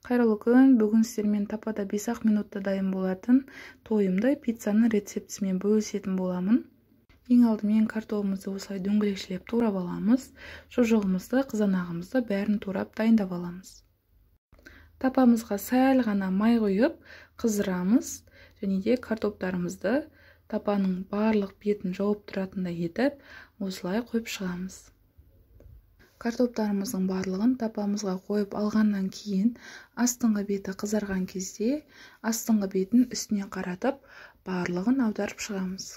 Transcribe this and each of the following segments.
Кайрылуу күн, бүгүн сиздер менен тапада 5 минутта дайын болатын тоюмду пиццанын рецептиси менен бөлүшетін боламын. Эң алдымен картофулубузду осылай дөңгөлекчелеп туурап алабыз. Шожогубузду, кызанагыбызды бәрін туурап дайындап аламыз. Тапамызга сәл гана май коюп кыздырабыз және де картоптарыбызды тапанын барлык бетин жооп туратындай этип осылай коюп чыгабыз. Картоптарыбыздын барлыгын тапамызга коюп алгандан кийин астыңкы бети кызарган кезде астыңкы бетин үстүнө каратып барлыгын аударып чыгабыз.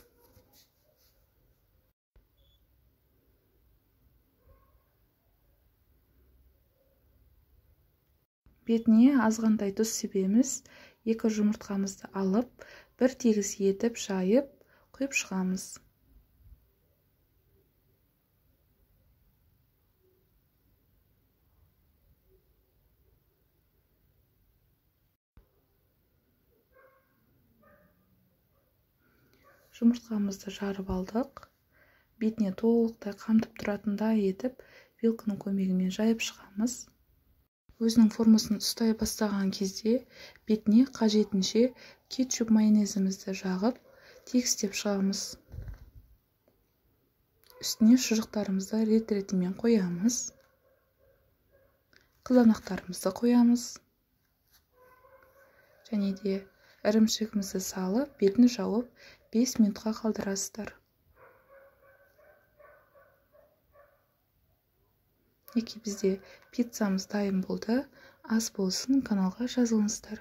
Бетине азгынтай туз себебиз. 2 жумурткамызды алып, бир тегиз этип жайып, куюп чыгабыз. Жумурткамызды жарып алдык. Бетине толуктай камтып туратындай этип, вилканын көмөгү менен жайып чыгабыз. Өзүнүн формасын устай бастаган кезде бетине кажетинче кетчуп майонезибизди жагып, тегистеп чыгабыз. Үстүнө шыжыктарыбызды рет менен коябыз. Кызанактарыбызды коябыз. Және де ырымшыгыбызды салып, бетин жауып 5 минутка калтырасыздар. Эки бизде пиццамыз дайын болду. Аз болсун, каналга жазылыңыздар.